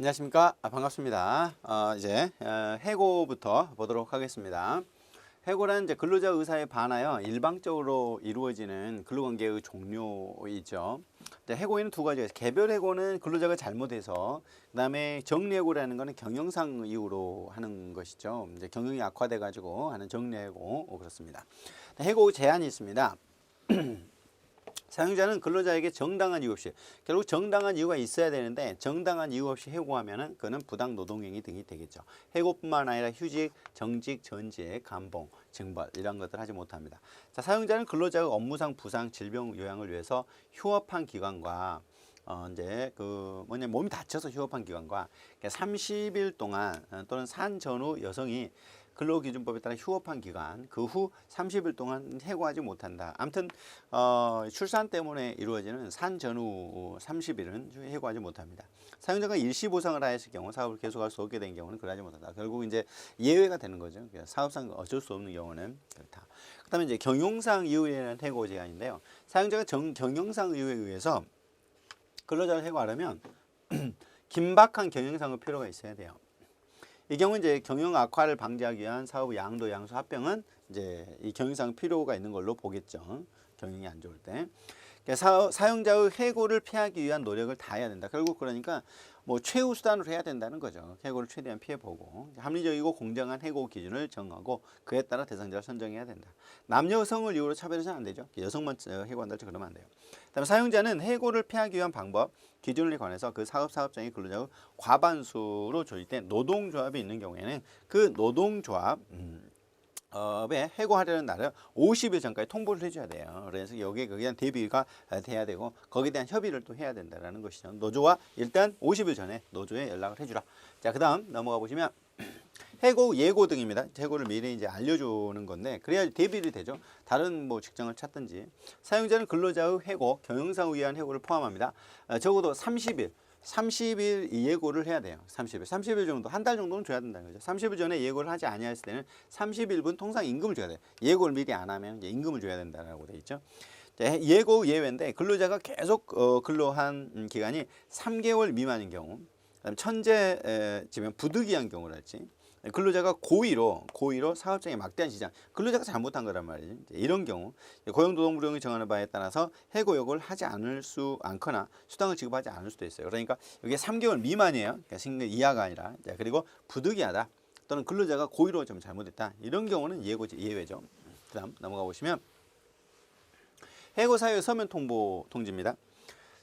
안녕하십니까. 반갑습니다. 이제 해고부터 보도록 하겠습니다. 해고란 이제 근로자 의사에 반하여 일방적으로 이루어지는 근로관계의 종료이죠. 해고에는 두 가지가 있어요. 개별 해고는 근로자가 잘못해서, 그다음에 정리해고라는 거는 경영상 이유로 하는 것이죠. 이제 경영이 악화돼 가지고 하는 정리해고 그렇습니다. 해고 제한이 있습니다. 사용자는 근로자에게 정당한 이유 없이, 결국 정당한 이유가 있어야 되는데 정당한 이유 없이 해고하면은 그는 부당 노동행위 등이 되겠죠. 해고뿐만 아니라 휴직, 정직, 전직, 감봉, 징벌 이런 것들 하지 못합니다. 자, 사용자는 근로자의 업무상 부상, 질병 요양을 위해서 휴업한 기간과 이제 몸이 다쳐서 휴업한 기간과 30일 동안 또는 산 전후 여성이 근로기준법에 따라 휴업한 기간, 그 후 30일 동안 해고하지 못한다. 아무튼 출산 때문에 이루어지는 산 전후 30일은 해고하지 못합니다. 사용자가 일시 보상을 하였을 경우 사업을 계속할 수 없게 된 경우는 그러하지 못한다. 결국 이제 예외가 되는 거죠. 사업상 어쩔 수 없는 경우는 그렇다. 그다음에 이제 경영상 이유에 의한 해고 제한인데요. 사용자가 경영상 이유에 의해서 근로자를 해고하려면 긴박한 경영상의 필요가 있어야 돼요. 이 경우 이제 경영 악화를 방지하기 위한 사업의 양도, 양수, 합병은 이제 이 경영상 필요가 있는 걸로 보겠죠. 경영이 안 좋을 때. 사용자의 해고를 피하기 위한 노력을 다 해야 된다. 결국 그러니까 뭐 최후 수단으로 해야 된다는 거죠. 해고를 최대한 피해보고 합리적이고 공정한 해고 기준을 정하고 그에 따라 대상자를 선정해야 된다. 남녀 여성을 이유로 차별해서는 안 되죠. 여성만 해고한다 그러면 안 돼요. 그다음에 사용자는 해고를 피하기 위한 방법, 기준에 관해서 그 사업장의 근로자의 과반수로 조직된 노동조합이 있는 경우에는 그 노동조합 에 해고하려는 날을 50일 전까지 통보를 해줘야 돼요. 그래서 여기에 대한 대비가 돼야 되고 거기에 대한 협의를 또 해야 된다는 것이죠. 노조와 일단 50일 전에 노조에 연락을 해주라. 자, 그다음 넘어가 보시면 해고 예고 등입니다. 해고를 미리 이제 알려주는 건데 그래야 대비를 되죠. 다른 뭐 직장을 찾든지. 사용자는 근로자의 해고, 경영상 위한 해고를 포함합니다. 적어도 30일 예고를 해야 돼요. 30일 정도, 한 달 정도는 줘야 된다는 거죠. 30일 전에 예고를 하지 아니했을 때는 30일분 통상 임금을 줘야 돼요. 예고를 미리 안 하면 이제 임금을 줘야 된다고 돼 있죠. 예고 예외인데 근로자가 계속 근로한 기간이 3개월 미만인 경우, 그다음에 천재지면 부득이한 경우랄지, 근로자가 고의로 사업장에 막대한 지장, 근로자가 잘못한 거란 말이지. 이런 경우 고용노동부령이 정하는 바에 따라서 해고 요구를 하지 않거나 수당을 지급하지 않을 수도 있어요. 그러니까 이게 3개월 미만이에요. 그러니까 3개월 이하가 아니라. 그리고 부득이하다 또는 근로자가 고의로 좀 잘못했다. 이런 경우는 예외죠. 그다음 넘어가 보시면 해고 사유 서면 통보 통지입니다.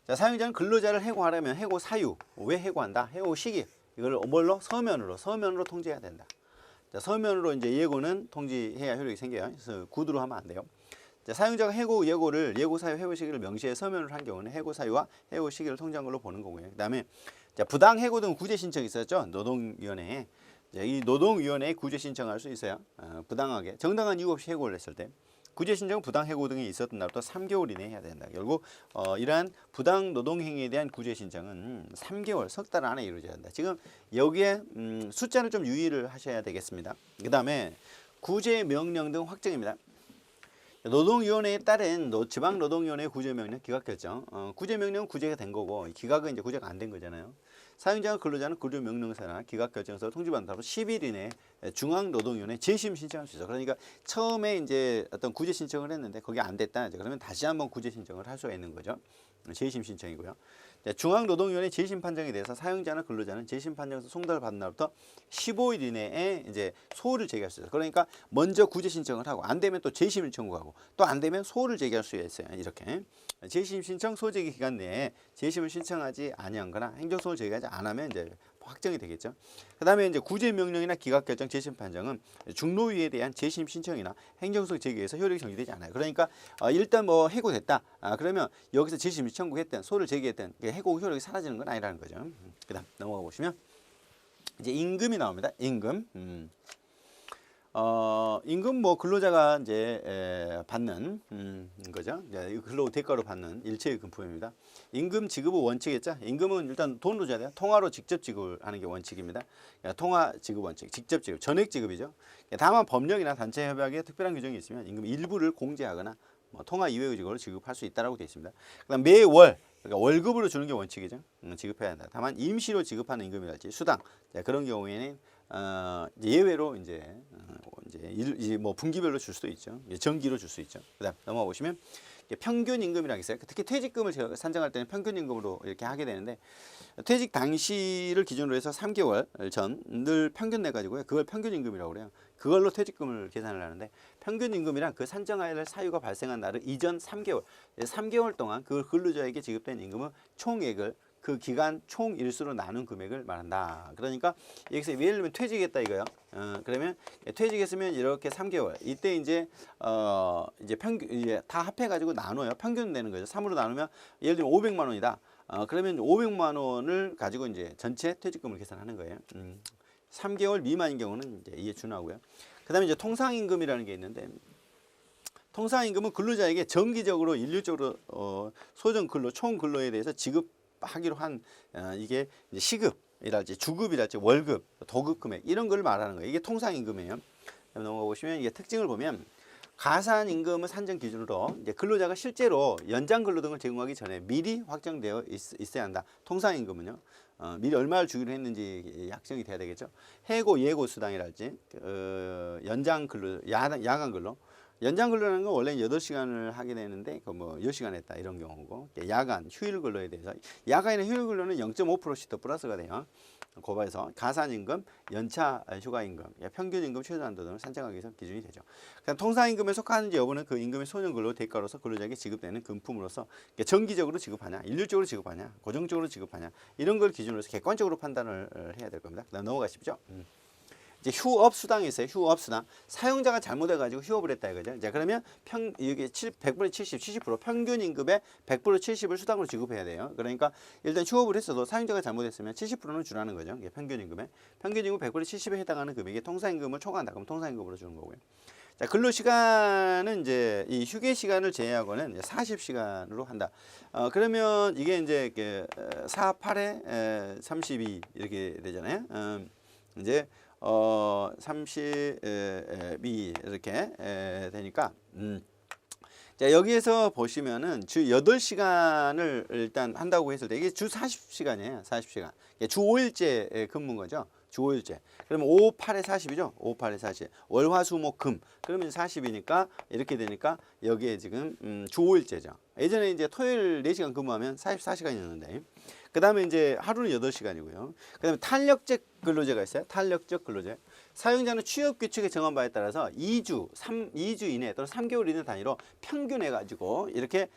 자, 사용자는 근로자를 해고하려면 해고 사유, 왜 해고한다, 해고 시기, 이걸 뭘로? 서면으로 통지해야 된다. 자, 서면으로 이제 예고는 통지해야 효력이 생겨요. 그래서 구두로 하면 안 돼요. 자, 사용자가 해고 예고 사유, 해고 시기를 명시해 서면으로 한 경우는 해고 사유와 해고 시기를 통지한 걸로 보는 거고요. 그다음에 자, 부당 해고 등 구제 신청이 있었죠. 노동위원회에. 자, 이 노동위원회에 구제 신청할 수 있어요. 부당하게 정당한 이유 없이 해고를 했을 때. 구제 신청은 부당 해고 등이 있었던 날부터 3개월 이내에 해야 된다. 결국 이러한 부당 노동 행위에 대한 구제 신청은 3개월, 석 달 안에 이루어져야 한다. 지금 여기에 숫자를 좀 유의를 하셔야 되겠습니다. 그다음에 구제 명령 등 확정입니다. 노동위원회에 따른 지방노동위원회 구제명령 기각결정. 구제명령은 구제가 된 거고 기각은 이제 구제가 안 된 거잖아요. 사용자와 근로자는 구제명령서나 기각결정서 통지받은 다음 10일 이내에 중앙노동위원회 재심 신청할 수 있어. 그러니까 처음에 이제 어떤 구제 신청을 했는데 거기 안 됐다. 그러면 다시 한번 구제 신청을 할 수가 있는 거죠. 재심 신청이고요. 중앙노동위원회 재심 판정에 대해서 사용자나 근로자는 재심 판정에서 송달을 받은 날부터 15일 이내에 이제 소를 제기할 수 있어요. 그러니까 먼저 구제 신청을 하고 안 되면 또 재심을 청구하고 또 안 되면 소를 제기할 수 있어요. 이렇게 재심 신청 소제기 기간 내에 재심을 신청하지 아니한거나 행정소를 제기하지 않으면 이제 확정이 되겠죠. 그다음에 이제 구제 명령이나 기각 결정, 재심 판정은 중노위에 대한 재심 신청이나 행정소 제기에서 효력이 정지되지 않아요. 그러니까 일단 뭐 해고됐다. 그러면 여기서 재심 청구했던, 소를 제기했던 해고 효력이 사라지는 건 아니라는 거죠. 그다음 넘어가 보시면 이제 임금이 나옵니다. 임금. 임금 뭐 근로자가 이제 받는 거죠. 근로 대가로 받는 일체의 금품입니다. 임금 지급의 원칙이죠. 임금은 일단 돈으로 줘야 돼요. 통화로 직접 지급을 하는 게 원칙입니다. 통화 지급 원칙, 직접 지급, 전액 지급이죠. 다만 법령이나 단체 협약에 특별한 규정이 있으면 임금 일부를 공제하거나 뭐 통화 이외의직으로 지급할 수 있다라고 되어 있습니다. 그다음 매월 그러니까 월급으로 주는 게 원칙이죠. 지급해야 한다. 다만 임시로 지급하는 임금이랄지 수당 그런 경우에는 예외로 이제 뭐 분기별로 줄 수도 있죠. 정기로 줄 수 있죠. 그다음 넘어가 보시면 평균 임금이라고 있어요. 특히 퇴직금을 산정할 때는 평균 임금으로 이렇게 하게 되는데 퇴직 당시를 기준으로 해서 3개월 전을 평균 내 가지고요. 그걸 평균 임금이라고 그래요. 그걸로 퇴직금을 계산을 하는데 평균 임금이란 그 산정해야 할 사유가 발생한 날을 이전 3개월 동안 그 근로자에게 지급된 임금의 총액을 그 기간 총 일수로 나눈 금액을 말한다. 그러니까 여기서 예를 들면 퇴직했다 이거요. 그러면 퇴직했으면 이렇게 3개월. 이때 이제 이제 다 합해 가지고 나눠요. 평균 되는 거죠. 3으로 나누면 예를 들면 500만 원이다. 그러면 500만 원을 가지고 이제 전체 퇴직금을 계산하는 거예요. 3개월 미만인 경우는 이제 이해 준하고요. 그다음에 이제 통상임금이라는 게 있는데 통상임금은 근로자에게 정기적으로 일률적으로 소정 근로 총 근로에 대해서 지급하기로 한 이게 이제 시급이랄지 주급이랄지 월급, 도급 금액 이런 걸 말하는 거예요. 이게 통상임금이에요. 넘어가 보시면 이게 특징을 보면 가산임금은 산정 기준으로 이제 근로자가 실제로 연장 근로 등을 제공하기 전에 미리 확정되어 있어야 한다. 통상임금은요. 미리 얼마를 주기로 했는지 확정이 돼야 되겠죠. 해고, 예고 수당이랄지 연장 근로, 야간 근로. 연장 근로라는 건 원래 8시간을 하게 되는데 그 뭐 10시간 했다 이런 경우고 야간, 휴일 근로에 대해서 야간이나 휴일 근로는 0.5%씩 더 플러스가 돼요. 고봐서 가산임금, 연차 휴가임금, 평균임금, 최저한도 등을 산정하기 위해서 기준이 되죠. 그냥 통상임금에 속하는지 여부는 그 임금의 소년근로 대가로서 근로자에게 지급되는 금품으로서 정기적으로 지급하냐, 일률적으로 지급하냐, 고정적으로 지급하냐 이런 걸 기준으로 해서 객관적으로 판단을 해야 될 겁니다. 그다음 넘어가십시오. 이제 휴업 수당이 있어요. 휴업 수당. 사용자가 잘못해 가지고 휴업을 했다 이거죠. 자, 그러면 이게 100분의 70, 70% 평균 임금의 100% 70을 수당으로 지급해야 돼요. 그러니까 일단 휴업을 했어도 사용자가 잘못했으면 70%는 주라는 거죠. 이게 평균 임금에. 평균 임금 100분의 70에 해당하는 금액이 통상임금을 초과한다. 그럼 통상임금으로 주는 거고요. 자, 근로시간은 이제 이 휴게 시간을 제외하고는 40시간으로 한다. 그러면 이게 이제 4, 8에 32 이렇게 되잖아요. 이제 32 이렇게 되니까 자, 여기에서 보시면은 주 8시간을 일단 한다고 했을 때 이게 주 40시간이에요. 40시간. 주 5일제 근무인 거죠. 주 5일제. 그러면 5, 8에 40이죠. 5, 8에 40. 월, 화, 수, 목, 금. 그러면 40이니까 이렇게 되니까 여기에 지금 주 5일제죠. 예전에 이제 토요일 4시간 근무하면 44시간이었는데 그 다음에 이제 하루는 8시간이고요. 그 다음에 탄력적 근로제가 있어요. 탄력적 근로제. 사용자는 취업 규칙의 정한 바에 따라서 2주 이내 또는 3개월 이내 단위로 평균해 가지고 이렇게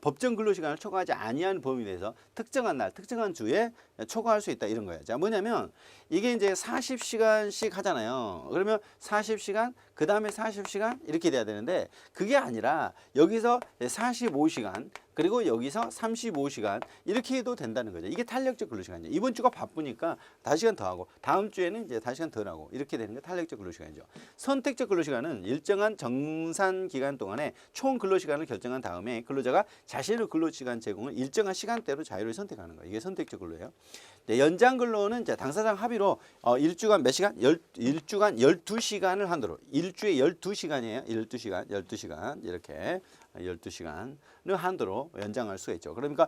법정 근로시간을 초과하지 아니한 범위 내에서 특정한 날, 특정한 주에 초과할 수 있다 이런 거예요. 자, 뭐냐면 이게 이제 40시간씩 하잖아요. 그러면 40시간, 그 다음에 40시간 이렇게 돼야 되는데 그게 아니라 여기서 45시간 그리고 여기서 35시간 이렇게 해도 된다는 거죠. 이게 탄력적 근로시간이에요. 이번 주가 바쁘니까 5시간 더 하고 다음 주에는 이제 5시간 더 하고 이렇게 되는 게 탄력적 근로시간이죠. 선택적 근로시간은 일정한 정산 기간 동안에 총 근로시간을 결정한 다음에 근로자가 자신의 근로시간 제공을 일정한 시간대로 자유를 선택하는 거예요. 이게 선택적 근로예요. 네, 연장 근로는 이제 당사장 합의로 일주간 몇 시간? 일주간 12시간을 한도로 일주에 12시간이에요. 12시간 이렇게 12시간을 한도로 연장할 수가 있죠. 그러니까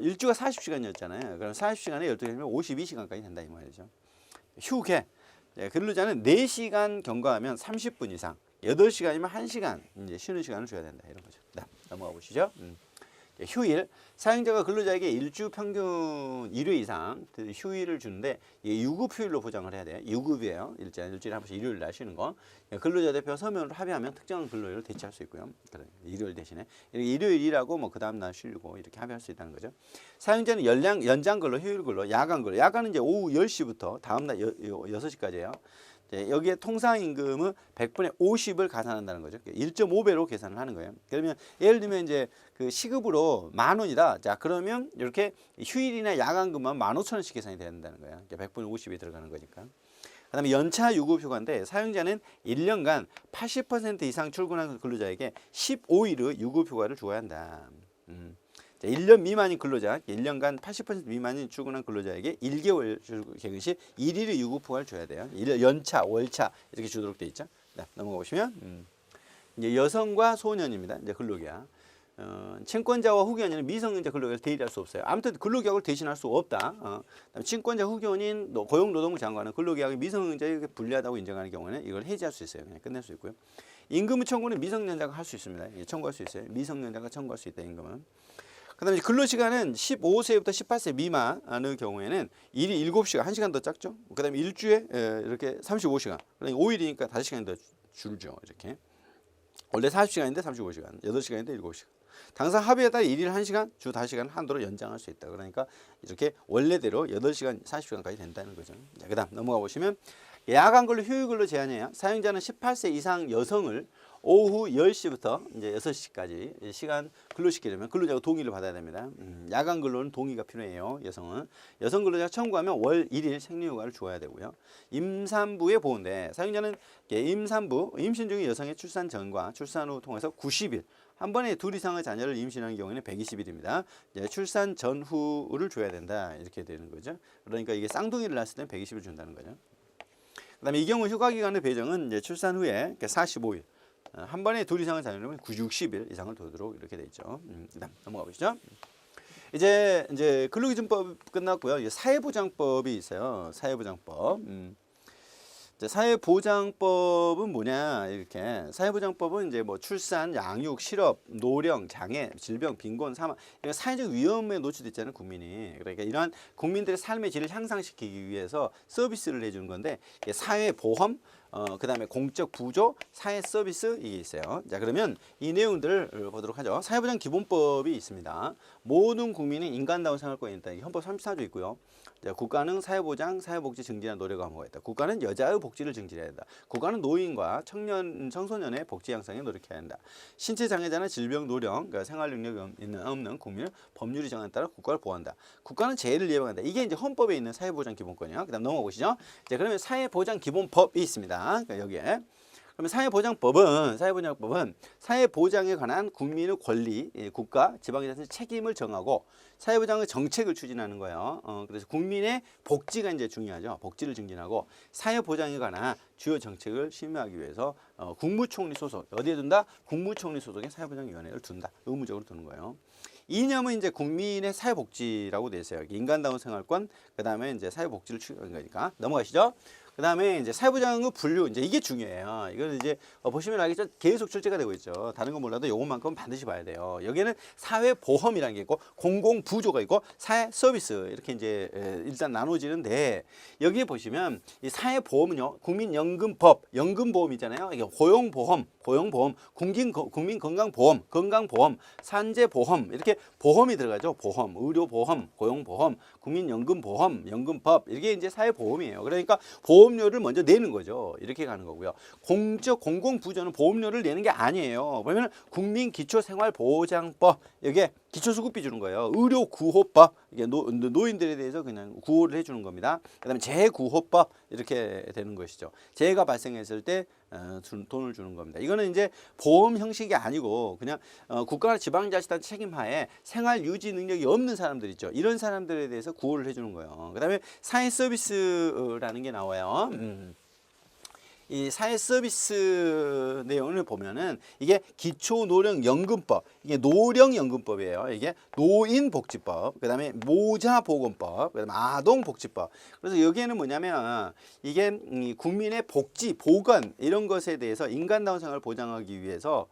일주가 40시간이었잖아요. 그럼 40시간에 12시간이면 52시간까지 된다 이 말이죠. 휴게. 네, 근로자는 4시간 경과하면 30분 이상, 8시간이면 1시간 이제 쉬는 시간을 줘야 된다 이런 거죠. 네, 넘어가 보시죠. 휴일. 사용자가 근로자에게 일주 평균 1회 이상 휴일을 주는데 유급 휴일로 보장을 해야 돼요. 유급이에요. 일주일에 한 번씩 일요일 날 쉬는 거. 근로자 대표 서면으로 합의하면 특정한 근로일을 대체할 수 있고요. 일요일 대신에 일요일 일하고 뭐 그 다음 날 쉬고 이렇게 합의할 수 있다는 거죠. 사용자는 연장 근로, 휴일 근로, 야간 근로. 야간은 이제 오후 10시부터 다음 날 6시까지예요. 여기에 통상임금은 100분의 50을 가산한다는 거죠. 1.5배로 계산을 하는 거예요. 그러면 예를 들면 이제 그 시급으로 10,000원이다. 자, 그러면 이렇게 휴일이나 야간 근무만 15,000원씩 계산이 된다는 거예요. 100분의 50이 들어가는 거니까. 그다음에 연차 유급 휴가인데 사용자는 1년간 80% 이상 출근한 근로자에게 15일의 유급 휴가를 주어야 한다. 1년 미만인 근로자, 1년간 80% 미만인 출근한 근로자에게 1개월 개근 시 1일의 유급 휴가를 줘야 돼요. 연차, 월차 이렇게 주도록 돼 있죠. 네, 넘어가 보시면 이제 여성과 소년입니다. 이제 근로계약. 친권자와 후견인은 미성년자 근로계약을 대리할 수 없어요. 아무튼 근로계약을 대신할 수 없다. 친권자 후견인 고용노동부 장관은 근로계약이 미성년자에게 불리하다고 인정하는 경우에는 이걸 해지할 수 있어요. 그냥 끝낼 수 있고요. 임금 청구는 미성년자가 할 수 있습니다. 청구할 수 있어요. 미성년자가 청구할 수 있다. 임금은. 그다음에 근로시간은 15세부터 18세 미만의 경우에는 일이 7시간, 1시간 더 작죠. 그다음에 일주에 이렇게 35시간. 그러니까 5일이니까 5시간이 더 줄죠. 이렇게. 원래 40시간인데 35시간, 8시간인데 7시간. 당사 합의에 따라 일일 1시간, 주 5시간 한도로 연장할 수 있다. 그러니까 이렇게 원래대로 8시간, 40시간까지 된다는 거죠. 자, 그다음 넘어가 보시면 야간 근로 휴일 근로 제한이에요. 사용자는 18세 이상 여성을 오후 10시부터 이제 6시까지 시간 근로시키려면 근로자가 동의를 받아야 됩니다. 야간 근로는 동의가 필요해요. 여성은. 여성 근로자가 청구하면 월 1일 생리휴가를 주어야 되고요. 임산부의 보호인데 사용자는 임산부, 임신 중인 여성의 출산 전과 출산 후 통해서 90일, 한 번에 둘 이상의 자녀를 임신하는 경우에는 120일입니다. 출산 전후를 줘야 된다. 이렇게 되는 거죠. 그러니까 이게 쌍둥이를 낳았을 때는 120일 준다는 거죠. 그다음에 이 경우 휴가 기간의 배정은 이제 출산 후에 45일, 한 번에 둘 이상의 자녀라면 60일 이상을 두도록 이렇게 돼 있죠. 그다음 넘어가 보시죠. 이제 근로기준법 끝났고요. 이제 사회보장법이 있어요. 사회보장법. 사회보장법은 뭐냐 이렇게 사회보장법은 이제 뭐 출산, 양육, 실업, 노령, 장애, 질병, 빈곤, 사망 이런 사회적 위험에 노출됐잖아요 국민이. 그러니까 이러한 국민들의 삶의 질을 향상시키기 위해서 서비스를 해주는 건데 사회보험, 그다음에 공적 부조, 사회 서비스 이게 있어요. 자 그러면 이 내용들을 보도록 하죠. 사회보장 기본법이 있습니다. 모든 국민은 인간다운 생활권이 있다. 헌법 34조 있고요. 자, 국가는 사회보장, 사회복지 증진한 노력을 하고 있다. 국가는 여자의 복지를 증진해야 한다. 국가는 노인과 청소년의 복지 향상에 노력해야 한다. 신체 장애자나 질병, 노령, 그러니까 생활 능력이 없는 국민을 법률이 정한 따라 국가를 보호한다. 국가는 재해를 예방한다. 이게 이제 헌법에 있는 사회보장 기본권이요. 그다음 넘어가 보시죠. 자, 그러면 사회보장 기본법이 있습니다. 그러니까 여기에. 그러면 사회보장법은 사회보장에 관한 국민의 권리, 국가, 지방자치 책임을 정하고 사회보장의 정책을 추진하는 거예요. 그래서 국민의 복지가 이제 중요하죠. 복지를 증진하고 사회보장에 관한 주요 정책을 심의하기 위해서 국무총리 소속 어디에 둔다? 국무총리 소속의 사회보장위원회를 둔다. 의무적으로 두는 거예요. 이념은 이제 국민의 사회복지라고 돼 있어요. 인간다운 생활권, 그 다음에 이제 사회복지를 추구하는 거니까 넘어가시죠. 그 다음에 이제 사회보장의 분류, 이제 이게 중요해요. 이거는 이제 보시면 알겠죠? 계속 출제가 되고 있죠. 다른 건 몰라도 요것만큼은 반드시 봐야 돼요. 여기에는 사회보험이라는 게 있고, 공공부조가 있고, 사회서비스 이렇게 이제 일단 나눠지는데 여기에 보시면 이 사회보험은요, 국민연금법, 연금보험이잖아요. 이게 고용보험, 국민건강보험, 건강보험, 산재보험 이렇게 보험이 들어가죠. 보험, 의료보험, 고용보험, 국민연금보험, 연금법 이게 이제 사회보험이에요. 그러니까 보험료를 먼저 내는 거죠. 이렇게 가는 거고요. 공공부조는 보험료를 내는 게 아니에요. 보면 국민기초생활보장법 이게 기초수급비 주는 거예요. 의료구호법 이게 노인들에 대해서 그냥 구호를 해주는 겁니다. 그다음에 재구호법 이렇게 되는 것이죠. 재해가 발생했을 때 돈을 주는 겁니다. 이거는 이제 보험 형식이 아니고 그냥 국가나 지방자치단 책임하에 생활 유지 능력이 없는 사람들 있죠. 이런 사람들에 대해서 구호를 해주는 거예요. 그다음에 사회 서비스라는 게 나와요. 이 사회 서비스 내용을 보면은 이게 기초노령연금법, 이게 노령연금법이에요. 이게 노인복지법, 그다음에 모자보건법, 그다음에 아동복지법. 그래서 여기에는 뭐냐면 이게 국민의 복지, 보건 이런 것에 대해서 인간다운 생활을 보장하기 위해서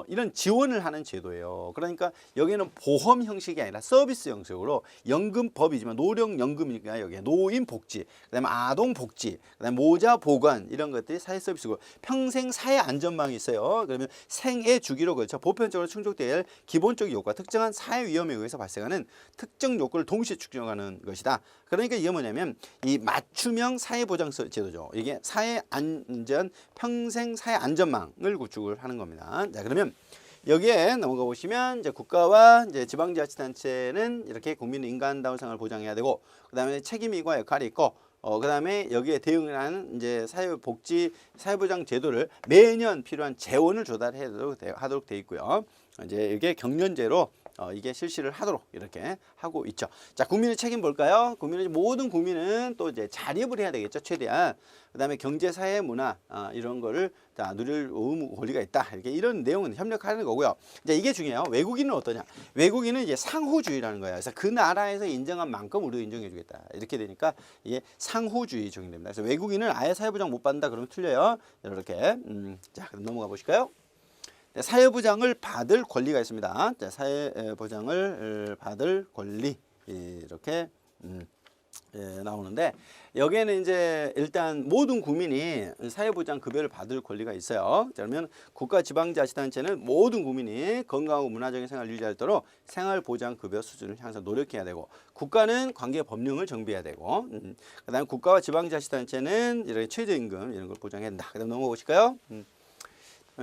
이런 지원을 하는 제도예요. 그러니까 여기는 보험 형식이 아니라 서비스 형식으로 연금법이지만 노령연금이니까 여기에 노인복지, 그다음에 아동복지, 그다음에 모자보건 이런 것들이 사회 서비스고 평생 사회 안전망이 있어요. 그러면 생애 주기로 걸쳐 보편적으로 충족될 기본적 요구와 특정한 사회 위험에 의해서 발생하는 특정 요건을 동시에 측정하는 것이다. 그러니까 이게 뭐냐면 이 맞춤형 사회보장 제도죠. 이게 사회 안전 평생 사회 안전망을 구축을 하는 겁니다. 자, 그러면 여기에 넘어가 보시면 이제 국가와 이제 지방자치단체는 이렇게 국민의 인간다운 생활을 보장해야 되고, 그다음에 책임과 역할이 있고, 그다음에 여기에 대응하는 이제 사회보장 제도를 매년 필요한 재원을 조달하도록 돼 있고요. 이제 이게 경년제로 이게 실시를 하도록 이렇게 하고 있죠. 자, 국민의 책임 볼까요? 모든 국민은 또 이제 자립을 해야 되겠죠. 최대한. 그다음에 경제, 사회, 문화 이런 거를 누릴 의무 권리가 있다. 이렇게 이런 내용은 협력하는 거고요. 이제 이게 중요해요. 외국인은 어떠냐? 외국인은 이제 상호주의라는 거예요. 그래서 그 나라에서 인정한 만큼 우리도 인정해주겠다. 이렇게 되니까 이게 상호주의 적용됩니다. 그래서 외국인은 아예 사회보장 못 받는다 그러면 틀려요. 이렇게 자, 그럼 넘어가 보실까요? 사회보장을 받을 권리가 있습니다. 자, 사회보장을 받을 권리 이렇게 나오는데 여기에는 이제 일단 모든 국민이 사회보장 급여를 받을 권리가 있어요. 그러면 국가 지방자치단체는 모든 국민이 건강하고 문화적인 생활을 유지할 수 있도록 생활보장급여 수준을 향해서 노력해야 되고 국가는 관계 법령을 정비해야 되고 그다음에 국가와 지방자치단체는 이렇게 최저임금 이런 걸 보장해야 된다. 그다음 넘어가 보실까요?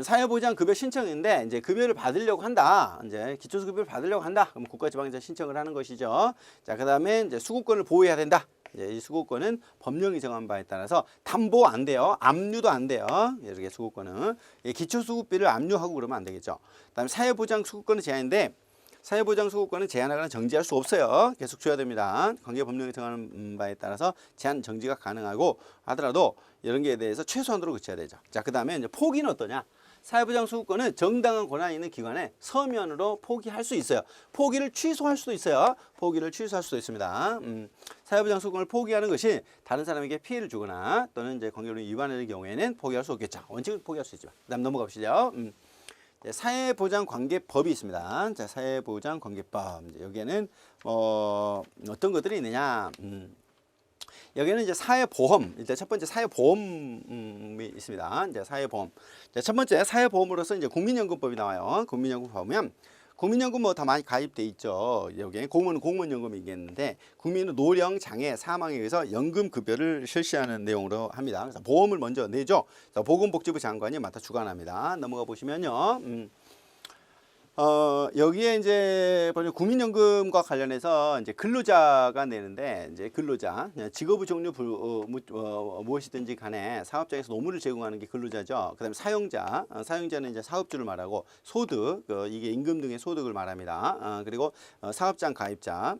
사회보장 급여 신청인데 이제 급여를 받으려고 한다. 이제 기초수급여를 받으려고 한다. 그럼 국가지방자 신청을 하는 것이죠. 자, 그다음에 이제 수급권을 보호해야 된다. 이제 이 수급권은 법령이 정한 바에 따라서 담보 안 돼요. 압류도 안 돼요. 이렇게 수급권은 기초수급비를 압류하고 그러면 안 되겠죠. 그다음에 사회보장 수급권은 제한인데 사회보장 수급권은 제한하거나 정지할 수 없어요. 계속 줘야 됩니다. 관계 법령이 정하는 바에 따라서 제한 정지가 가능하고 하더라도 이런 게에 대해서 최소한으로 그쳐야 되죠. 자, 그다음에 이제 포기는 어떠냐? 사회보장 수급권은 정당한 권한이 있는 기관에 서면으로 포기할 수 있어요. 포기를 취소할 수도 있어요. 포기를 취소할 수도 있습니다. 사회보장 수급권을 포기하는 것이 다른 사람에게 피해를 주거나 또는 이제 관계법령 위반의 경우에는 포기할 수 없겠죠. 원칙은 포기할 수 있지만. 그다음 넘어갑시죠. 사회보장관계법이 있습니다. 자, 사회보장관계법. 여기에는 어떤 것들이 있느냐? 여기는 이제 사회보험, 일단 첫 번째 사회보험이 있습니다. 이제 사회보험. 자, 첫 번째 사회보험으로서 이제 국민연금법이 나와요. 국민연금 보면 국민연금 뭐 다 많이 가입돼 있죠. 여기에 공무원연금이 있겠는데 국민은 노령, 장애, 사망에 의해서 연금급여를 실시하는 내용으로 합니다. 그래서 보험을 먼저 내죠. 그래서 보건복지부 장관이 맡아 주관합니다. 넘어가 보시면요. 여기에 이제 국민연금과 관련해서 이제 근로자가 내는데 이제 근로자 직업의 종류 무엇이든지 간에 사업장에서 노무를 제공하는 게 근로자죠. 그다음에 사용자는 이제 사업주를 말하고 소득 이게 임금 등의 소득을 말합니다. 그리고 사업장 가입자.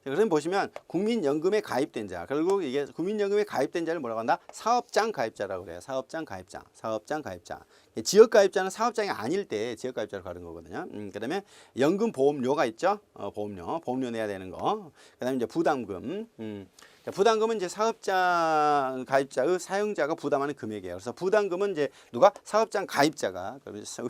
그럼 보시면 국민연금에 가입된 자, 결국 이게 국민연금에 가입된 자를 뭐라고 한다? 사업장 가입자라고 그래요. 사업장 가입자. 지역 가입자는 사업장이 아닐 때 지역 가입자로 가는 거거든요. 그다음에 연금 보험료가 있죠. 보험료 내야 되는 거. 그다음에 이제 부담금. 부담금은 이제 사업장 가입자의 사용자가 부담하는 금액이에요. 그래서 부담금은 이제 누가 사업장 가입자가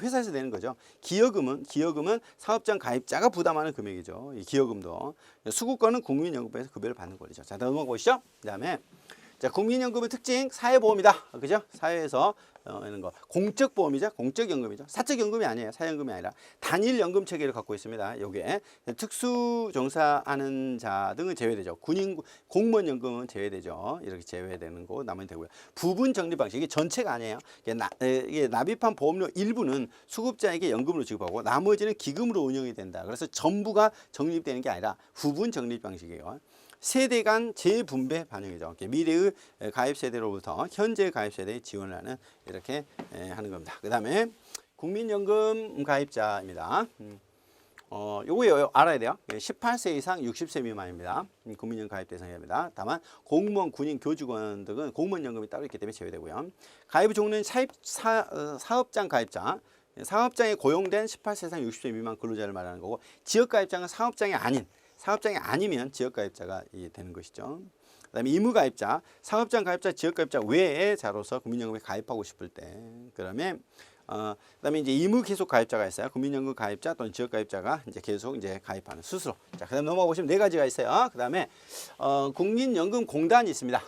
회사에서 내는 거죠. 기여금은 사업장 가입자가 부담하는 금액이죠. 이 기여금도. 수급권은 국민연금에서 급여를 받는 권리죠. 자, 넘어가 보시죠. 그다음에 자, 국민연금의 특징 사회보험이다. 그죠? 사회에서 이런 거 공적 보험이죠. 공적 연금이죠. 사적 연금이 아니에요. 사연금이 아니라 단일 연금 체계를 갖고 있습니다. 요게 특수 종사하는 자 등은 제외되죠. 공무원 연금은 제외되죠. 이렇게 제외되는 거 나면 되고요. 부분 적립 방식 이게 전체가 아니에요. 이게 납입한 보험료 일부는 수급자에게 연금으로 지급하고 나머지는 기금으로 운영이 된다. 그래서 전부가 적립되는 게 아니라 부분 적립 방식이에요. 세대 간 재분배 반영이죠. 미래의 가입 세대로부터 현재 가입 세대에 지원을 하는 이렇게 하는 겁니다. 그 다음에 국민연금 가입자입니다. 요거 알아야 돼요. 18세 이상 60세 미만입니다. 국민연금 가입 대상입니다. 다만 공무원, 군인, 교직원 등은 공무원연금이 따로 있기 때문에 제외되고요. 가입 종류는 사업장 가입자. 사업장에 고용된 18세 이상 60세 미만 근로자를 말하는 거고 지역가입자는 사업장이 아니면 지역가입자가 되는 것이죠. 그다음에 의무가입자, 사업장 가입자, 지역가입자 외의 자로서 국민연금에 가입하고 싶을 때 그러면 그다음에 이제 의무 계속 가입자가 있어요. 국민연금 가입자 또는 지역가입자가 이제 계속 이제 가입하는 스스로. 자, 그다음 넘어가 보시면 네 가지가 있어요. 그다음에 국민연금공단이 있습니다.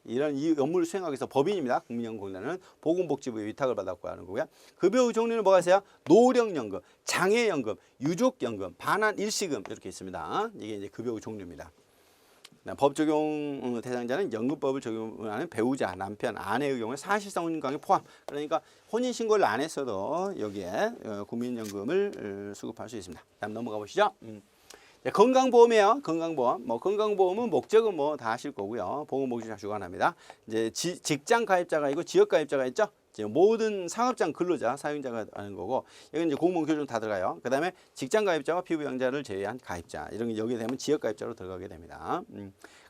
이런 이 업무를 수행하기 위해서 법인입니다. 국민연금공단은 보건복지부의 위탁을 받았고 하는 거고요. 급여 종류는 뭐가 있어요? 노령연금, 장애연금, 유족연금, 반환 일시금 이렇게 있습니다. 이게 이제 급여 종류입니다. 법 적용 대상자는 연금법을 적용하는 배우자, 남편, 아내의 경우에 사실상 혼인관계 포함. 그러니까 혼인신고를 안 했어도 여기에 국민연금을 수급할 수 있습니다. 다음 넘어가 보시죠. 건강보험이에요. 건강보험. 건강보험은 목적은 다 아실 거고요. 보건복지부가 주관합니다. 이제 직장 가입자가 있고 지역 가입자가 있죠. 이제 모든 상업장 근로자, 사용자가 하는 거고, 여기 이제 공무원 교정 다 들어가요. 그 다음에 직장 가입자와 피부양자를 제외한 가입자, 이런 게 여기에 되면 지역 가입자로 들어가게 됩니다.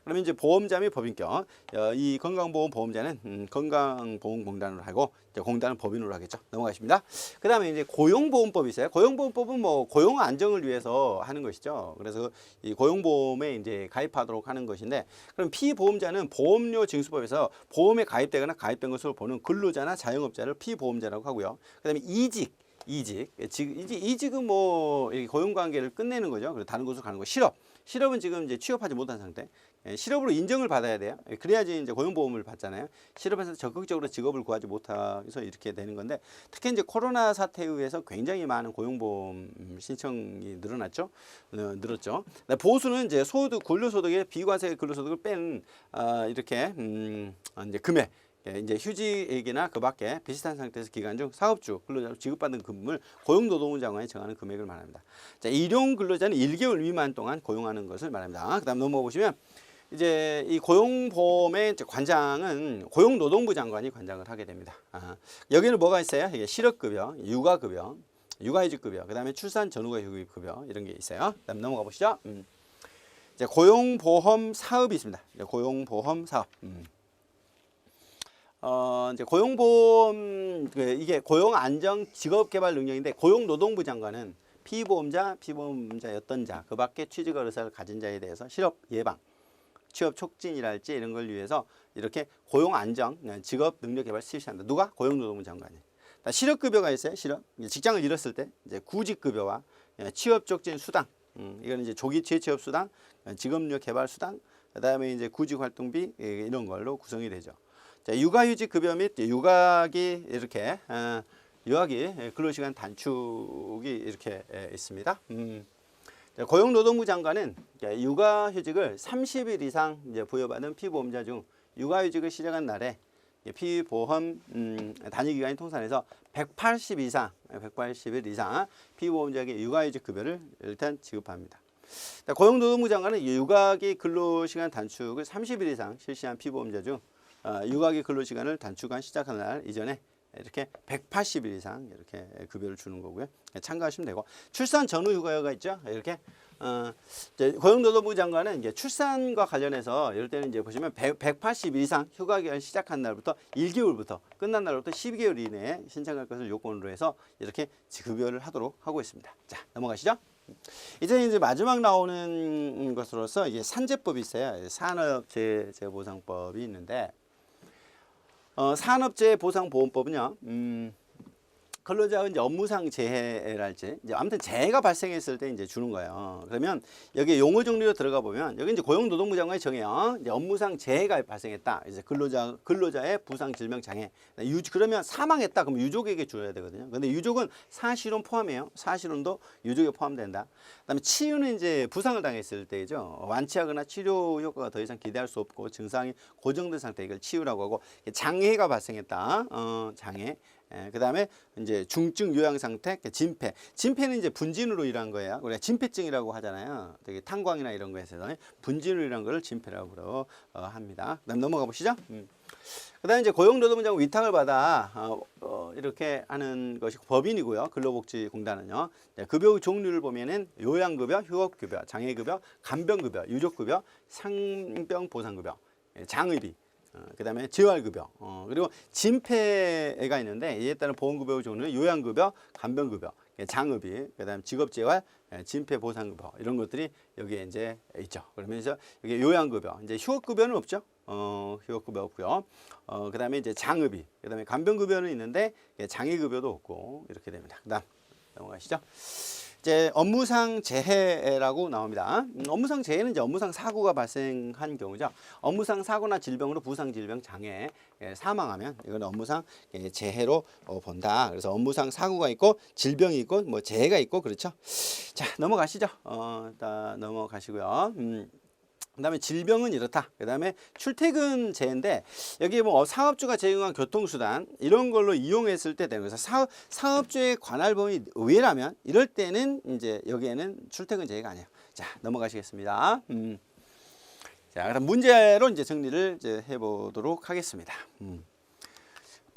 그러면 이제 보험자 및 법인격, 이 건강보험 보험자는 건강보험공단으로 하고, 이제 공단은 법인으로 하겠죠. 넘어가십니다. 그 다음에 이제 고용보험법이 있어요. 고용보험법은 뭐 고용 안정을 위해서 하는 것이죠. 그래서 이 고용보험에 이제 가입하도록 하는 것인데, 그럼 피보험자는 보험료 징수법에서 보험에 가입되거나 가입된 것으로 보는 근로자나 자영업자를 피보험자라고 하고요. 그 다음에 이직은 뭐 고용관계를 끝내는 거죠. 그리고 다른 곳으로 가는 거. 실업은 지금 이제 취업하지 못한 상태. 실업으로 인정을 받아야 돼요. 그래야지 이제 고용보험을 받잖아요. 실업에서 적극적으로 직업을 구하지 못해서 이렇게 되는 건데, 특히 이제 코로나 사태에 의해서 굉장히 많은 고용보험 신청이 늘었죠. 보수는 이제 근로소득의 비과세 근로소득을 뺀 이렇게 이제 금액. 이제 휴직이나 그 밖에 비슷한 상태에서 기간 중 사업주 근로자로 지급받는 금을 고용노동부 장관이 정하는 금액을 말합니다. 자, 일용 근로자는 1개월 미만 동안 고용하는 것을 말합니다. 그다음 넘어가 보시면 이제 이 고용보험의 관장은 고용노동부 장관이 관장을 하게 됩니다. 여기는 뭐가 있어요? 이게 실업급여, 육아급여, 육아휴직급여, 그다음에 출산 전후과 휴직급여 이런 게 있어요. 그다음 넘어가 보시죠. 이제 고용보험 사업이 있습니다. 고용보험 사업. 이제 고용보험, 이게 고용안정 직업개발 능력인데, 고용노동부 장관은 피보험자였던 자, 그 밖에 취직의 의사를 가진 자에 대해서 실업 예방, 취업 촉진이랄지 이런 걸 위해서 이렇게 고용안정, 직업 능력 개발 실시한다. 누가? 고용노동부 장관이. 실업급여가 있어요. 직장을 잃었을 때 이제 구직급여와 취업 촉진 수당, 이거는 이제 조기 재취업 수당, 직업력 개발 수당, 그다음에 이제 구직 활동비 이런 걸로 구성이 되죠. 자, 육아휴직 급여 및 육아기 이렇게 육아기 근로시간 단축이 이렇게 있습니다. 고용노동부 장관은 육아휴직을 30일 이상 이제 부여받은 피보험자 중 육아휴직을 시작한 날에 피보험 단위 기간이 통산해서 180일 이상 피보험자에게 육아휴직 급여를 일단 지급합니다. 고용노동부 장관은 육아기 근로시간 단축을 30일 이상 실시한 피보험자 중 육아기 근로시간을 단축한 시작한 날 이전에 이렇게 180일 이상 이렇게 급여를 주는 거고요. 참고하시면 되고, 출산 전후 휴가가 있죠. 이렇게 고용노동부 장관은 이제 출산과 관련해서 이럴 때는 이제 보시면 180일 이상 휴가 기간 시작한 날부터 1개월부터 끝난 날부터 12개월 이내에 신청할 것을 요건으로 해서 이렇게 급여를 하도록 하고 있습니다. 자, 넘어가시죠. 이제 마지막 나오는 것으로서 이게 산재법이 있어요. 산업재해보상법이 있는데, 산업재해보상보험법은요, 근로자가 이제 업무상 재해랄지, 이제 아무튼 재해가 발생했을 때 이제 주는 거예요. 그러면 여기 용어 정리로 들어가 보면, 여기 이제 고용노동부 장관이 정해요. 이제 업무상 재해가 발생했다. 이제 근로자의 부상, 질병, 장애. 그러면 사망했다. 그럼 유족에게 줘야 되거든요. 근데 유족은 사실혼 포함해요. 사실혼도 유족에 포함된다. 그다음에 치유는 이제 부상을 당했을 때죠. 완치하거나 치료 효과가 더 이상 기대할 수 없고 증상이 고정된 상태, 이걸 치유라고 하고, 장애가 발생했다. 장애. 그 다음에 이제 중증 요양 상태, 진폐는 이제 분진으로 일한 거예요. 우리가 진폐증이라고 하잖아요. 되게 탄광이나 이런 거에서 분진으로 일한 거를 진폐라고 합니다. 그다음 넘어가 보시죠. 그다음에 이제 고용노동부 장관 위탁을 받아 이렇게 하는 것이 법인이고요. 근로복지공단은요. 급여 종류를 보면은 요양급여, 휴업급여, 장애급여, 간병급여, 유족급여, 상병보상급여, 장의비. 그다음에 재활급여, 그리고 진폐가 있는데, 이에 따른 보험급여 종류는 요양급여, 간병급여, 장의비, 그다음 직업재활, 진폐보상급여 이런 것들이 여기에 이제 있죠. 그러면서 이게 요양급여, 이제 휴업급여는 없죠. 휴업급여 없고요. 그다음에 이제 장의비, 그다음에 간병급여는 있는데 장애급여도 없고 이렇게 됩니다. 그다음 넘어가시죠. 이제 업무상 재해라고 나옵니다. 업무상 재해는 이제 업무상 사고가 발생한 경우죠. 업무상 사고나 질병으로 부상, 질병, 장애, 사망하면 이건 업무상 재해로 본다. 그래서 업무상 사고가 있고 질병이 있고 뭐 재해가 있고 그렇죠. 자, 넘어가시죠. 일단 넘어가시고요. 그다음에 질병은 이렇다. 그다음에 출퇴근 재해인데, 여기 뭐 사업주가 제공한 교통수단 이런 걸로 이용했을 때 되는 거죠. 사업주의 관할 범위 외라면 이럴 때는 이제 여기에는 출퇴근 재해가 아니에요. 자, 넘어가시겠습니다. 자, 그럼 문제로 이제 정리를 이제 해보도록 하겠습니다.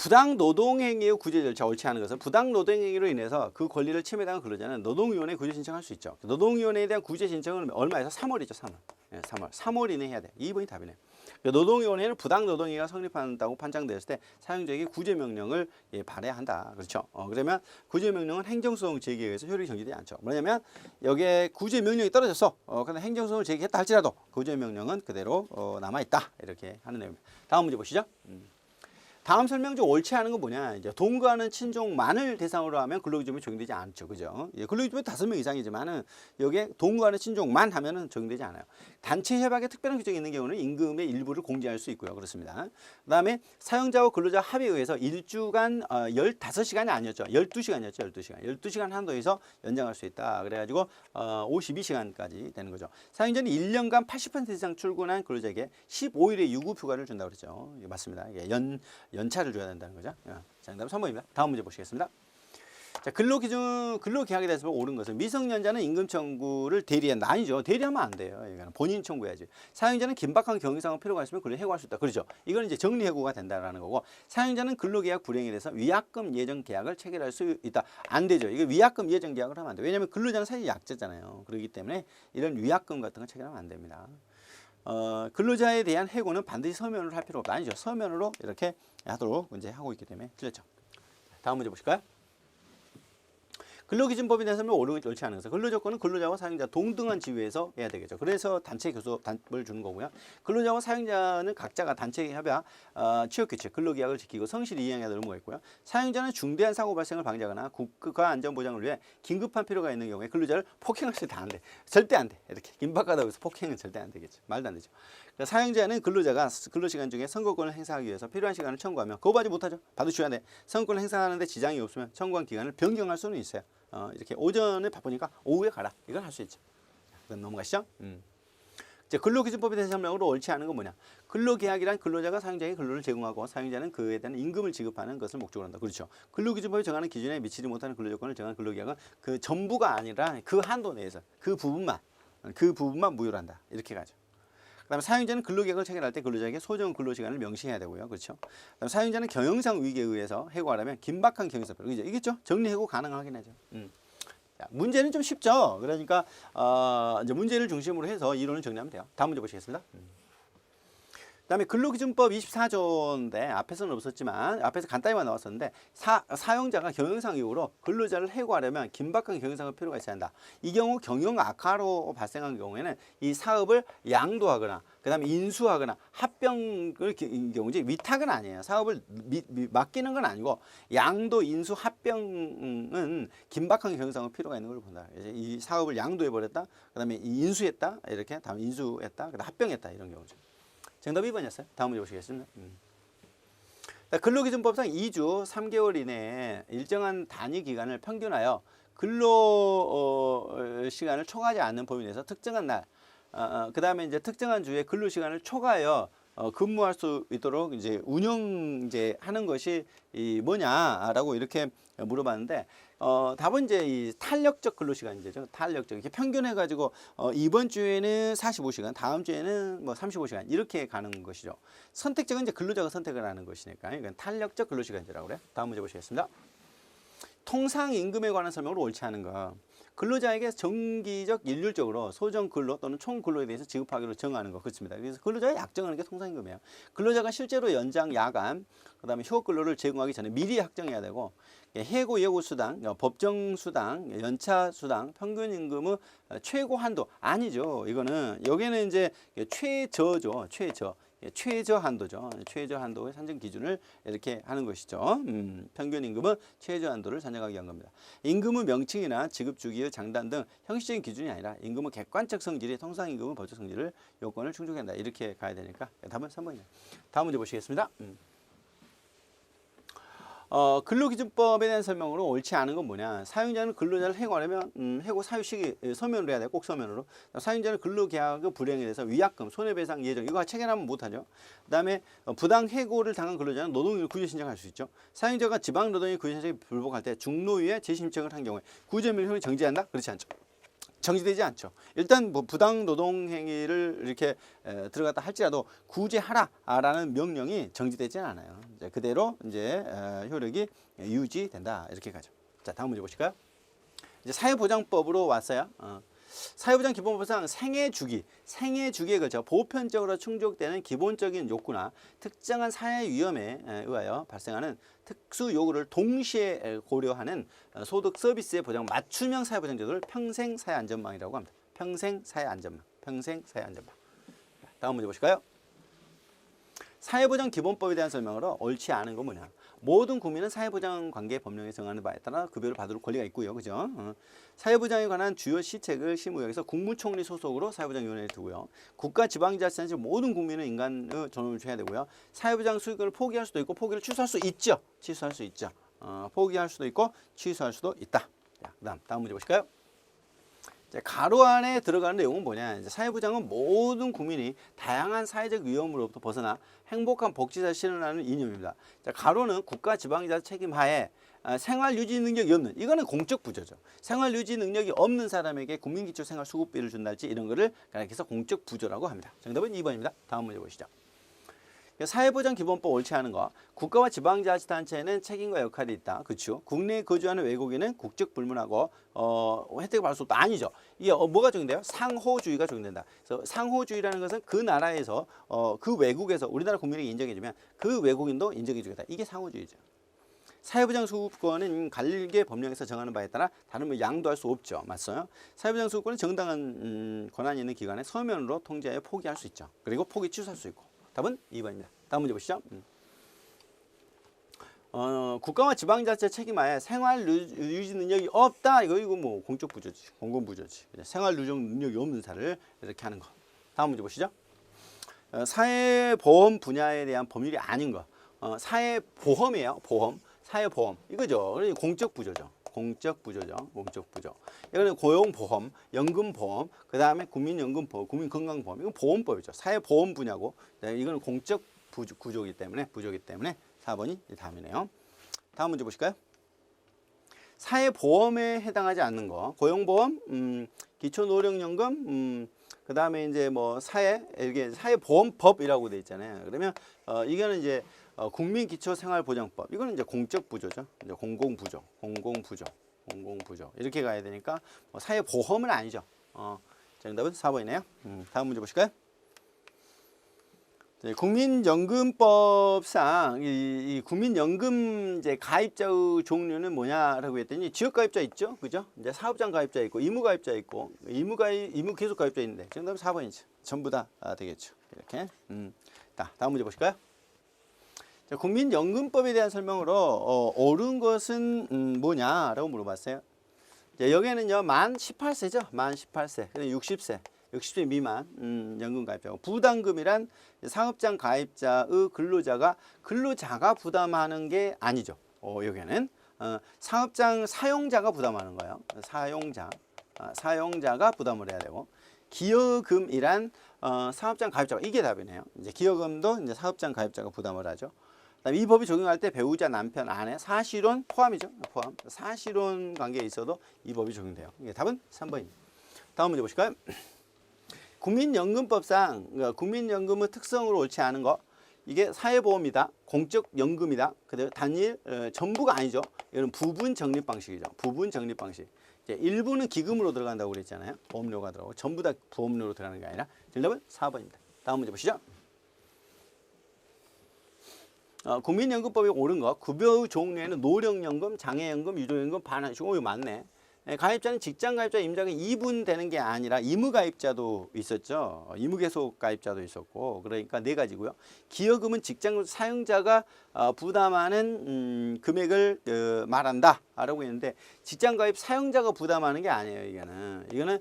부당 노동행위의 구제 절차 옳지 않은 것은 부당 노동행위로 인해서 그 권리를 침해당한 근로자는 노동위원회에 구제 신청할 수 있죠. 노동위원회에 대한 구제 신청은 얼마에서 3월이죠. 3월. 예, 3월 이내 해야 돼. 2번이 답이네. 노동위원회는 부당 노동행위가 성립한다고 판정되었을 때 사용자에게 구제 명령을 발해한다. 그렇죠. 그러면 구제 명령은 행정소송 제기에 의해서 효력이 정지되지 않죠. 뭐냐면 여기에 구제 명령이 떨어졌어. 그런데 행정소송을 제기했다 할지라도 구제 명령은 그대로 남아 있다. 이렇게 하는 내용입니다. 다음 문제 보시죠. 다음 설명 중 옳지 않은 건 뭐냐? 이제 동거하는 친족만을 대상으로 하면 근로기준법이 적용되지 않죠, 그죠? 예, 근로기준법이 5명 이상이지만은 여기에 동거하는 친족만 하면은 적용되지 않아요. 단체 협약에 특별한 규정이 있는 경우는 임금의 일부를 공제할 수 있고요, 그렇습니다. 그다음에 사용자와 근로자 합의에 의해서 일주간 15시간이 아니었죠, 12시간이었죠, 12시간 한도에서 연장할 수 있다. 그래가지고 52시간까지 되는 거죠. 사용자는 1년간 80% 이상 출근한 근로자에게 15일의 유급 휴가를 준다고 그랬죠. 예, 맞습니다. 이게 연차를 줘야 된다는 거죠. 자, 정답은 3번입니다. 다음 문제 보시겠습니다. 자, 근로계약에 대해서 옳은 것은 미성년자는 임금 청구를 대리한다. 아니죠. 대리하면 안 돼요. 이거는 본인 청구해야지. 사용자는 긴박한 경영상황 필요가 있으면 근로 해고할 수 있다. 그렇죠. 이건 이제 정리해고가 된다라는 거고, 사용자는 근로계약 불이행에 대해서 위약금 예정 계약을 체결할 수 있다. 안 되죠. 이거 위약금 예정 계약을 하면 안 돼요. 왜냐하면 근로자는 사실 약자잖아요. 그렇기 때문에 이런 위약금 같은 거 체결하면 안 됩니다. 근로자에 대한 해고는 반드시 서면으로 할 필요가 없다. 아니죠. 서면으로 이렇게 하도록 이제 하고 있기 때문에 틀렸죠. 다음 문제 보실까요? 근로기준법에 대해서 옳지 않은 것은 근로조건은 근로자와 사용자 동등한 지위에서 해야 되겠죠. 그래서 단체 교섭을 주는 거고요. 근로자와 사용자는 각자가 단체 협약, 취업규칙, 근로계약을 지키고 성실히 이행해야 될 의무가 있고요. 사용자는 중대한 사고 발생을 방지하거나 국가 안전 보장을 위해 긴급한 필요가 있는 경우에 근로자를 폭행할 수 있다. 안 돼. 절대 안 돼. 이렇게 긴박하다고 해서 폭행은 절대 안 되겠죠. 말도 안 되죠. 그러니까 사용자는 근로자가 근로시간 중에 선거권을 행사하기 위해서 필요한 시간을 청구하면 거부하지 못하죠. 받아줘야 돼. 선거권을 행사하는데 지장이 없으면 청구한 기간을 변경할 수는 있어요. 이렇게 오전에 바쁘니까 오후에 가라. 이건 할 수 있죠. 그럼 넘어가시죠. 이제 근로기준법에 대한 설명으로 옳지 않은 건 뭐냐? 근로계약이란 근로자가 사용자에게 근로를 제공하고 사용자는 그에 대한 임금을 지급하는 것을 목적으로 한다. 그렇죠. 근로기준법이 정하는 기준에 미치지 못하는 근로조건을 정한 근로계약은 그 전부가 아니라 그 한도 내에서 그 부분만 무효로 한다. 이렇게 가죠. 그다음에 사용자는 근로계약을 체결할 때 근로자에게 소정 근로시간을 명시해야 되고요. 그렇죠. 그다음에 사용자는 경영상 위기에 의해서 해고하려면 긴박한 경영상 필요. 이겠죠? 정리해고 가능하긴 하죠. 자, 문제는 좀 쉽죠. 그러니까 이제 문제를 중심으로 해서 이론을 정리하면 돼요. 다음 문제 보시겠습니다. 그다음에 근로기준법 24조인데 앞에서는 없었지만 앞에서 간단히만 나왔었는데 사용자가 경영상 이유로 근로자를 해고하려면 긴박한 경영상의 필요가 있어야 한다. 이 경우 경영 악화로 발생한 경우에는 이 사업을 양도하거나 그다음에 인수하거나 합병을 경우지 위탁은 아니에요. 사업을 맡기는 건 아니고 양도, 인수, 합병은 긴박한 경영상의 필요가 있는 걸 본다. 이 사업을 양도해 버렸다. 그다음에 인수했다. 이렇게 다음 인수했다. 그다음 합병했다. 이런 경우죠. 정답 2번이었어요. 다음 문제 보시겠습니다. 근로기준법상 2주 3개월 이내에 일정한 단위 기간을 평균하여 근로 시간을 초과하지 않는 범위 내에서 특정한 날, 그 다음에 이제 특정한 주에 근로 시간을 초과하여 근무할 수 있도록 이제 운영제 하는 것이 뭐냐라고 이렇게 물어봤는데 답은 이제 이 탄력적 근로시간이죠. 탄력적 이렇게 평균해 가지고 이번 주에는 45시간, 다음 주에는 뭐 35시간 이렇게 가는 것이죠. 선택적은 이제 근로자가 선택을 하는 것이니까 이건 탄력적 근로시간이라고 그래요. 다음 문제 보시겠습니다. 통상 임금에 관한 설명으로 옳지 않은 거. 근로자에게 정기적 일률적으로 소정 근로 또는 총 근로에 대해서 지급하기로 정하는 거 그렇습니다. 그래서 근로자가 약정하는 게 통상임금이에요. 근로자가 실제로 연장, 야간, 그다음에 휴업 근로를 제공하기 전에 미리 확정해야 되고 해고 예고 수당, 법정 수당, 연차 수당, 평균 임금의 최고 한도 아니죠. 이거는 여기는 이제 최저죠. 최저 한도죠. 최저 한도의 산정 기준을 이렇게 하는 것이죠. 평균 임금은 최저 한도를 산정하기 위한 겁니다. 임금은 명칭이나 지급 주기의 장단 등 형식적인 기준이 아니라 임금은 객관적 성질이 통상 임금은 법적 성질을 요건을 충족한다. 이렇게 가야 되니까 답은 3번이에요. 다음 문제 보시겠습니다. 근로기준법에 대한 설명으로 옳지 않은 건 뭐냐? 사용자는 근로자를 해고하려면 해고 사유 시기 서면으로 해야 돼. 꼭 서면으로. 사용자는 근로계약의 불이행에 대해서 위약금, 손해배상 예정 이거 체결하면 못하죠. 그다음에 부당 해고를 당한 근로자는 노동일 구제 신청할 수 있죠. 사용자가 지방노동일 구제 신청이 불복할 때 중노위에 재신청을 한 경우에 구제명령을 정지한다? 그렇지 않죠. 정지되지 않죠. 일단 뭐 부당 노동 행위를 이렇게 들어갔다 할지라도 구제하라라는 명령이 정지되지 않아요. 이제 그대로 이제 효력이 유지된다 이렇게 가죠. 자, 다음 문제 보실까요? 이제 사회보장법으로 왔어요. 사회보장 기본법상 생애 주기에 걸쳐 보편적으로 충족되는 기본적인 욕구나 특정한 사회 위험에 의하여 발생하는 특수 요구를 동시에 고려하는 소득 서비스의 보장 맞춤형 사회보장 제도를 평생 사회안전망이라고 합니다. 평생 사회안전망. 다음 문제 보실까요? 사회보장 기본법에 대한 설명으로 옳지 않은 건 뭐냐? 모든 국민은 사회보장 관계 법령에 정하는 바에 따라 급여를 받을 권리가 있고요. 그죠? 사회보장에 관한 주요 시책을 심의위에서 국무총리 소속으로 사회보장위원회를 두고요. 국가 지방자치단체 모든 국민은 인간의 존엄을 줘야 되고요. 사회보장 수익을 포기할 수도 있고 포기를 취소할 수 있죠. 포기할 수도 있고 취소할 수도 있다. 자, 다음 문제 보실까요? 가로 안에 들어가는 내용은 뭐냐? 이제 사회보장은 모든 국민이 다양한 사회적 위험으로부터 벗어나 행복한 복지사를 실현하는 이념입니다. 자, 가로는 국가 지방자치 책임하에 생활 유지 능력이 없는, 이거는 공적 부조죠. 생활 유지 능력이 없는 사람에게 국민기초 생활 수급비를 준달지 이런 거를 가리켜서 공적 부조라고 합니다. 정답은 2번입니다. 다음 문제 보시죠. 사회보장 기본법 옳지 않은 거. 국가와 지방자치단체에는 책임과 역할이 있다. 그렇죠. 국내에 거주하는 외국인은 국적 불문하고 혜택을 받을 수 없다. 아니죠. 이게 뭐가 적용돼요? 상호주의가 적용된다. 그래서 상호주의라는 것은 그 나라에서 그 외국에서 우리나라 국민에게 인정해주면 그 외국인도 인정해주겠다. 이게 상호주의죠. 사회보장 수급권은 관계 법령에서 정하는 바에 따라 다른 뭐 양도할 수 없죠. 맞어요? 사회보장 수급권은 정당한 권한이 있는 기관에 서면으로 통지하여 포기할 수 있죠. 그리고 포기 취소할 수 있고. 답은 2번입니다. 다음 문제 보시죠. 국가와 지방자치 책임하에 생활 유지 능력이 없다. 이거 뭐 공적 부조지, 공공 부조지. 생활 유지 능력이 없는 사를 이렇게 하는 거. 다음 문제 보시죠. 사회보험 분야에 대한 법률이 아닌 거. 사회보험이에요. 사회보험 이거죠. 공적 부조죠. 공적 부조. 이거는 고용보험, 연금보험, 그 다음에 국민연금보험, 국민건강보험. 이건 보험법이죠. 사회보험 분야고, 이거는 공적 부조이기 때문에 4번이 다음이네요. 다음 문제 보실까요? 사회보험에 해당하지 않는 거, 고용보험, 기초노령연금, 그 다음에 이제 뭐 이게 사회보험법이라고 돼 있잖아요. 그러면 이거는 이제 국민기초생활보장법. 이거는 이제 공적 부조죠. 이제 공공부조 이렇게 가야 되니까 사회보험은 아니죠. 정답은 4번이네요. 다음 문제 보실까요? 국민연금법상 이 국민연금 이제 가입자의 종류는 뭐냐라고 했더니 지역가입자 있죠, 그죠? 이제 사업장 가입자 있고 의무가입자 있고 의무 계속 가입자 있는데 정답은 4번이죠. 전부 다 되겠죠. 이렇게. 다음 문제 보실까요? 자, 국민연금법에 대한 설명으로 옳은 것은 뭐냐라고 물어봤어요. 자, 여기에는요 만 18세죠, 만 18세, 60세 미만 연금 가입자고, 부담금이란 사업장 가입자의 근로자가 부담하는 게 아니죠. 여기는 사업장 사용자가 부담하는 거예요. 사용자가 부담을 해야 되고, 기여금이란 사업장 가입자가, 이게 답이네요. 이제 기여금도 이제 사업장 가입자가 부담을 하죠. 그다음에 이 법이 적용할 때 배우자, 남편, 아내, 사실혼 포함이죠. 사실혼 관계에 있어도 이 법이 적용돼요. 이게 답은 3번입니다. 다음 문제 보실까요? 국민연금법상 국민연금의 특성으로 옳지 않은 거, 이게 사회보험이다, 공적연금이다, 그다음에 단일 전부가 아니죠. 이건 부분 적립 방식이죠. 부분 적립 방식. 이제 일부는 기금으로 들어간다고 그랬잖아요. 보험료가 들어가고 전부 다 보험료로 들어가는 게 아니라. 정답은 4번입니다. 다음 문제 보시죠. 국민연금법이 옳은 거, 급여의 종류에는 노령연금, 장애연금, 유족연금, 반환식. 이거 맞네. 가입자는 직장가입자, 임자가 이분되는 게 아니라 의무가입자도 있었죠. 의무계속 가입자도 있었고, 그러니까 네 가지고요. 기여금은 직장 사용자가 부담하는 금액을 말한다 라고 했는데, 직장가입 사용자가 부담하는 게 아니에요. 이거는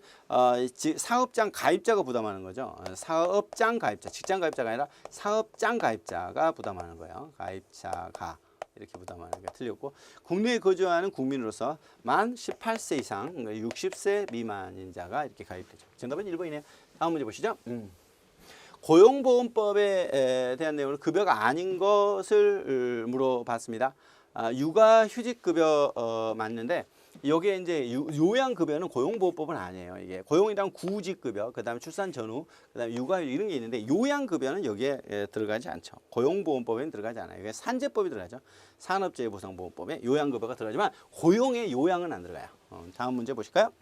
사업장 가입자가 부담하는 거죠. 사업장 가입자, 직장 가입자가 아니라 사업장 가입자가 부담하는 거예요. 가입자가 이렇게 부담하는 게 틀렸고, 국내에 거주하는 국민으로서 만 18세 이상 60세 미만인 자가 이렇게 가입되죠. 정답은 1번이네요. 다음 문제 보시죠. 고용보험법에 대한 내용은 급여가 아닌 것을 물어봤습니다. 육아휴직급여 맞는데, 여기에 이제 요양급여는 고용보호법은 아니에요. 이게 고용이랑 구직급여, 그다음에 출산 전후, 그다음에 육아휴 이런 게 있는데 요양급여는 여기에 들어가지 않죠. 고용보험법에는 들어가지 않아요. 이게 산재법이 들어가죠. 산업재해보상보험법에 요양급여가 들어가지만 고용의 요양은 안 들어가요. 다음 문제 보실까요?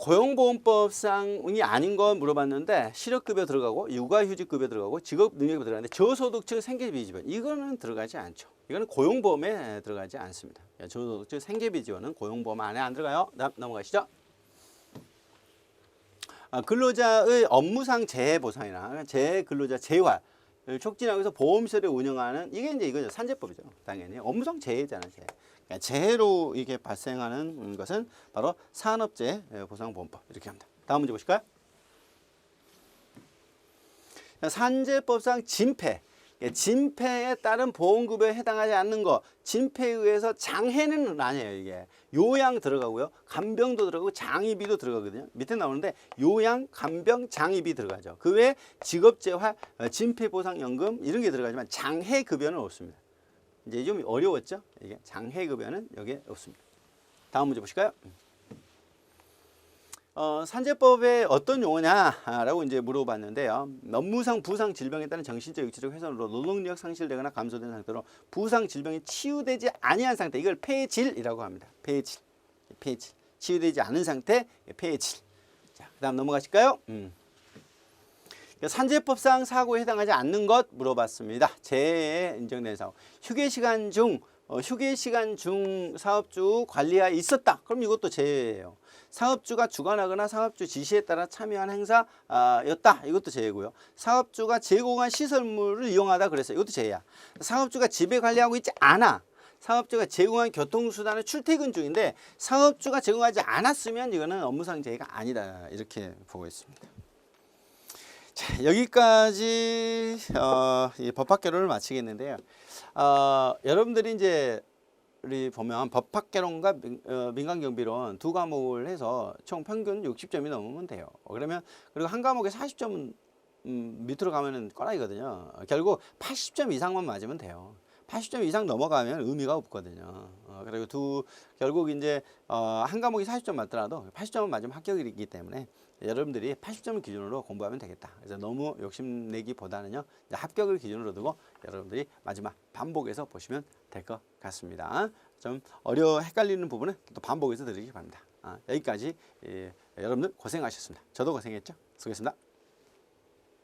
고용보험법상이 아닌 건 물어봤는데 실업급여 들어가고 육아휴직급여 들어가고 직업능력급여 들어가는데 저소득층 생계비지원 이거는 들어가지 않죠. 이거는 고용보험에 들어가지 않습니다. 저소득층 생계비지원은 고용보험 안에 안 들어가요. 다음 넘어가시죠. 근로자의 업무상 재해보상이나 재근로자 재활 촉진하기 위해서 보험시설을 운영하는 이게 이제 이거죠. 산재법이죠. 당연히 업무상 재해잖아요. 재해. 재해로 이게 발생하는 것은 바로 산업재해보상보험법 이렇게 합니다. 다음 문제 보실까요? 산재법상 진폐, 진폐에 따른 보험급여에 해당하지 않는 거, 진폐에 의해서 장해는 아니에요. 이게 요양 들어가고요, 간병도 들어가고 장의비도 들어가거든요. 밑에 나오는데 요양, 간병, 장의비 들어가죠. 그 외에 직업재활, 진폐보상연금 이런 게 들어가지만 장해급여는 없습니다. 이제 좀 어려웠죠? 이게 장해급여는 여기에 없습니다. 다음 문제 보실까요? 산재법의 어떤 용어냐라고 이제 물어봤는데요. 업무상 부상 질병에 따른 정신적 육체적 훼손으로 노동력 상실되거나 감소된 상태로 부상 질병이 치유되지 아니한 상태 이걸 폐질이라고 합니다. 폐질. 치유되지 않은 상태 폐질. 자, 그다음 넘어가실까요? 산재법상 사고에 해당하지 않는 것 물어봤습니다. 재해에 인정된 사고. 휴게 시간 중 사업주 관리하에 있었다. 그럼 이것도 재해예요. 사업주가 주관하거나 사업주 지시에 따라 참여한 행사였다. 이것도 재해고요. 사업주가 제공한 시설물을 이용하다 그랬어요. 이것도 재해야. 사업주가 집에 관리하고 있지 않아. 사업주가 제공한 교통수단을 출퇴근 중인데 사업주가 제공하지 않았으면 이거는 업무상 재해가 아니다. 이렇게 보고 있습니다. 자, 여기까지 이 법학개론을 마치겠는데요. 여러분들이 이제 우리 보면 법학개론과 민간경비론 두 과목을 해서 총 평균 60점이 넘으면 돼요. 그러면 그리고 한 과목에 40점 밑으로 가면은 꺼라이거든요. 결국 80점 이상만 맞으면 돼요. 80점 이상 넘어가면 의미가 없거든요. 그리고 결국 이제 한 과목이 40점 맞더라도 80점을 맞으면 합격이기 때문에 여러분들이 80점을 기준으로 공부하면 되겠다. 그래서 너무 욕심내기보다는요, 이제 합격을 기준으로 두고 여러분들이 마지막 반복해서 보시면 될 것 같습니다. 좀 헷갈리는 부분은 또 반복해서 들으시기 바랍니다. 여기까지 여러분들 고생하셨습니다. 저도 고생했죠. 수고했습니다.